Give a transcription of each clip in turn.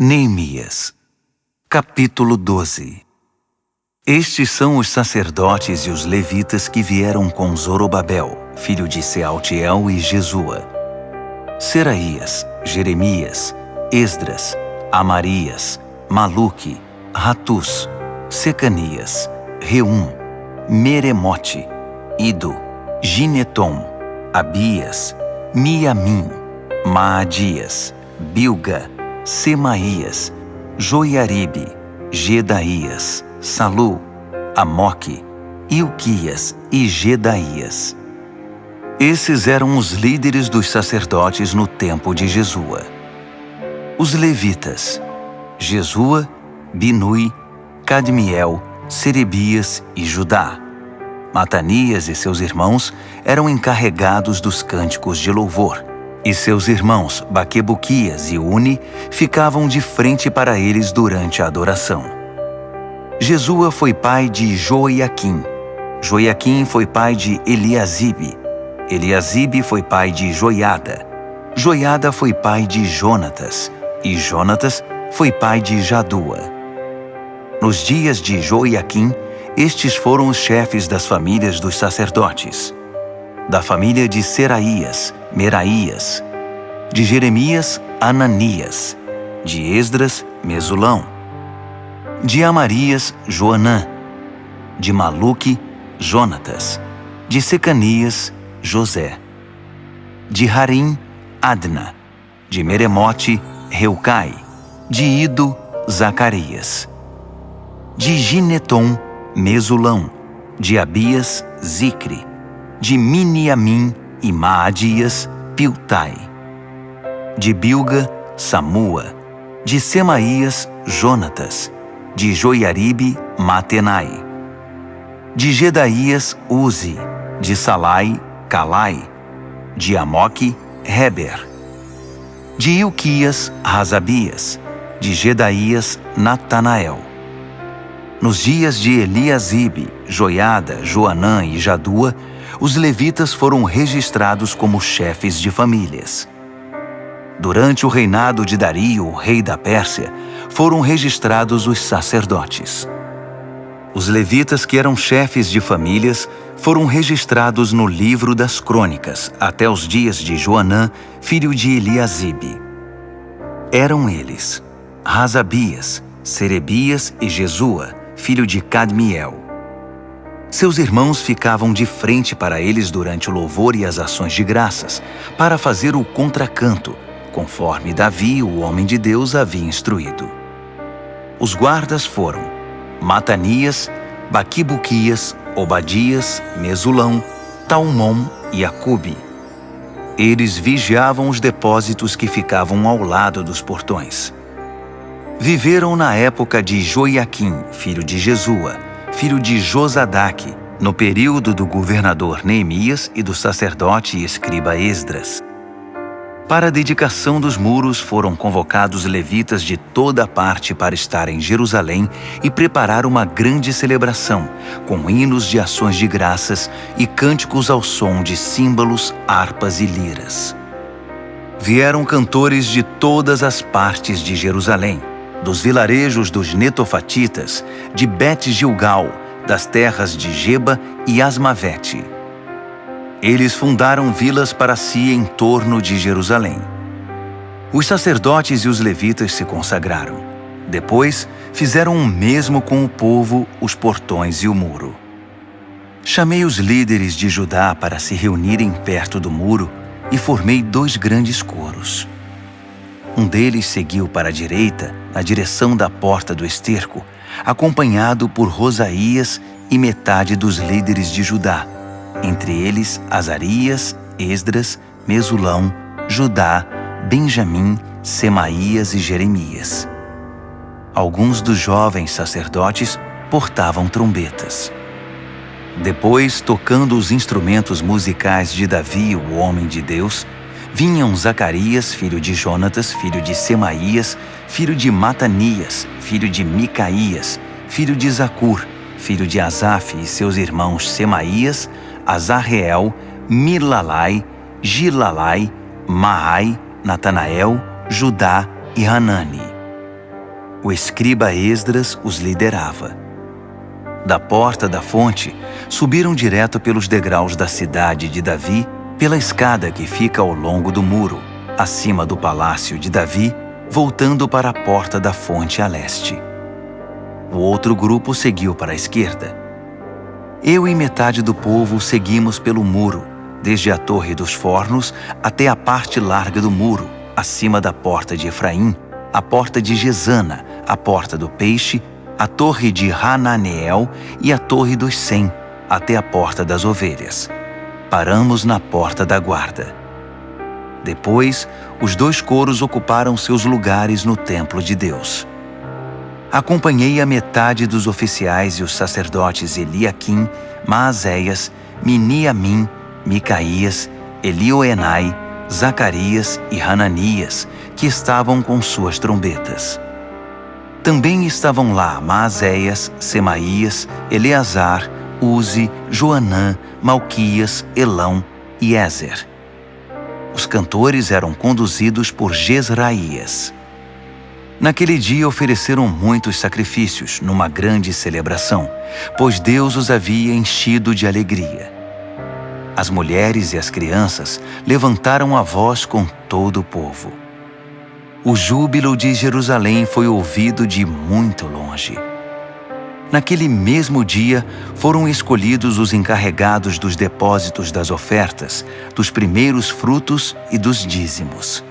Neemias, capítulo 12. Estes são os sacerdotes e os levitas que vieram com Zorobabel, filho de Sealtiel, e Jesua: Seraías, Jeremias, Esdras, Amarias, Maluque, Ratus, Secanias, Reum, Meremote, Ido, Ginetom, Abias, Miamim, Maadias, Bilga, Semaías, Joiaribe, Gedaías, Salu, Amoque, Ilquias e Gedaías. Esses eram os líderes dos sacerdotes no tempo de Jesua. Os levitas: Jesua, Binui, Cadmiel, Serebias e Judá. Matanias e seus irmãos eram encarregados dos cânticos de louvor, e seus irmãos Baquebuquias e Uni ficavam de frente para eles durante a adoração. Jesua foi pai de Joiaquim. Joiaquim foi pai de Eliasibe. Eliasibe foi pai de Joiada. Joiada foi pai de Jonatas. E Jonatas foi pai de Jadua. Nos dias de Joiaquim, estes foram os chefes das famílias dos sacerdotes: da família de Seraías, Meraías; de Jeremias, Ananias; de Esdras, Mesulão; de Amarias, Joanã; de Maluque, Jonatas; de Secanias, José; de Harim, Adna; de Meremote, Reucai; de Ido, Zacarias; de Ginetom, Mesulão; de Abias, Zicre; de Miniamim e Maadias, Piltai; de Bilga, Samua; de Semaías, Jonatas; de Joiaribe, Matenai; de Gedaías, Uzi; de Salai, Calai; de Amoque, Heber; de Ilquias, Razabias; de Gedaías, Natanael. Nos dias de Eliasibe, Joiada, Joanã e Jadua, os levitas foram registrados como chefes de famílias. Durante o reinado de Dario, rei da Pérsia, foram registrados os sacerdotes. Os levitas que eram chefes de famílias foram registrados no livro das crônicas até os dias de Joanã, filho de Eliasibe. Eram eles Razabias, Serebias e Jesua, filho de Cadmiel. Seus irmãos ficavam de frente para eles durante o louvor e as ações de graças, para fazer o contracanto, conforme Davi, o homem de Deus, havia instruído. Os guardas foram Matanias, Baquibuquias, Obadias, Mesulão, Talmom e Acube. Eles vigiavam os depósitos que ficavam ao lado dos portões. Viveram na época de Joiaquim, filho de Jesua, filho de Josadaque, no período do governador Neemias e do sacerdote e escriba Esdras. Para a dedicação dos muros foram convocados levitas de toda parte para estar em Jerusalém e preparar uma grande celebração, com hinos de ações de graças e cânticos ao som de símbolos, harpas e liras. Vieram cantores de todas as partes de Jerusalém, dos vilarejos dos Netofatitas, de Bet-Gilgal, das terras de Geba e Asmavete. Eles fundaram vilas para si em torno de Jerusalém. Os sacerdotes e os levitas se consagraram. Depois, fizeram o mesmo com o povo, os portões e o muro. Chamei os líderes de Judá para se reunirem perto do muro e formei 2 grandes coros. Um deles seguiu para a direita, na direção da porta do esterco, acompanhado por Rosaías e metade dos líderes de Judá, entre eles Azarias, Esdras, Mesulão, Judá, Benjamim, Semaías e Jeremias. Alguns dos jovens sacerdotes portavam trombetas. Depois, tocando os instrumentos musicais de Davi, o homem de Deus, vinham Zacarias, filho de Jonatas, filho de Semaías, filho de Matanias, filho de Micaías, filho de Zacur, filho de Asaf, e seus irmãos Semaías, Azarreel, Milalai, Gilalai, Maai, Natanael, Judá e Hanani. O escriba Esdras os liderava. Da porta da fonte, subiram direto pelos degraus da cidade de Davi, pela escada que fica ao longo do muro, acima do palácio de Davi, voltando para a porta da fonte a leste. O outro grupo seguiu para a esquerda. Eu e metade do povo seguimos pelo muro, desde a Torre dos Fornos até a parte larga do muro, acima da porta de Efraim, a porta de Gesana, a porta do Peixe, a torre de Hananeel e a torre dos 100, até a porta das ovelhas. Paramos na porta da guarda. Depois, os 2 coros ocuparam seus lugares no templo de Deus. Acompanhei a metade dos oficiais e os sacerdotes Eliaquim, Maazéias, Miniamim, Micaías, Elioenai, Zacarias e Hananias, que estavam com suas trombetas. Também estavam lá Maazéias, Semaías, Eleazar, Uzi, Joanã, Malquias, Elão e Ézer. Os cantores eram conduzidos por Jesraías. Naquele dia ofereceram muitos sacrifícios numa grande celebração, pois Deus os havia enchido de alegria. As mulheres e as crianças levantaram a voz com todo o povo. O júbilo de Jerusalém foi ouvido de muito longe. Naquele mesmo dia, foram escolhidos os encarregados dos depósitos das ofertas, dos primeiros frutos e dos dízimos.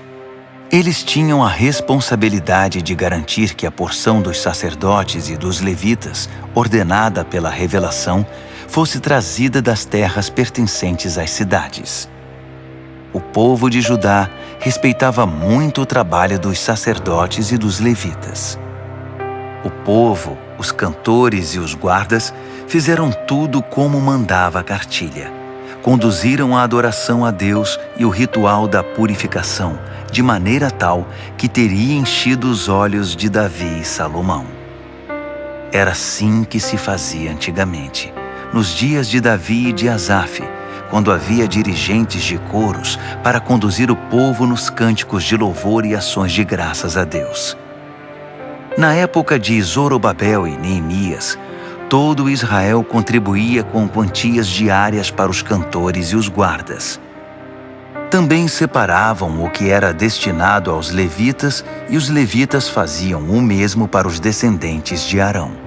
Eles tinham a responsabilidade de garantir que a porção dos sacerdotes e dos levitas, ordenada pela revelação, fosse trazida das terras pertencentes às cidades. O povo de Judá respeitava muito o trabalho dos sacerdotes e dos levitas. O povo, os cantores e os guardas fizeram tudo como mandava a cartilha. Conduziram a adoração a Deus e o ritual da purificação, de maneira tal que teria enchido os olhos de Davi e Salomão. Era assim que se fazia antigamente, nos dias de Davi e de Asaf, quando havia dirigentes de coros para conduzir o povo nos cânticos de louvor e ações de graças a Deus. Na época de Zorobabel e Neemias, todo Israel contribuía com quantias diárias para os cantores e os guardas. Também separavam o que era destinado aos levitas e os levitas faziam o mesmo para os descendentes de Arão.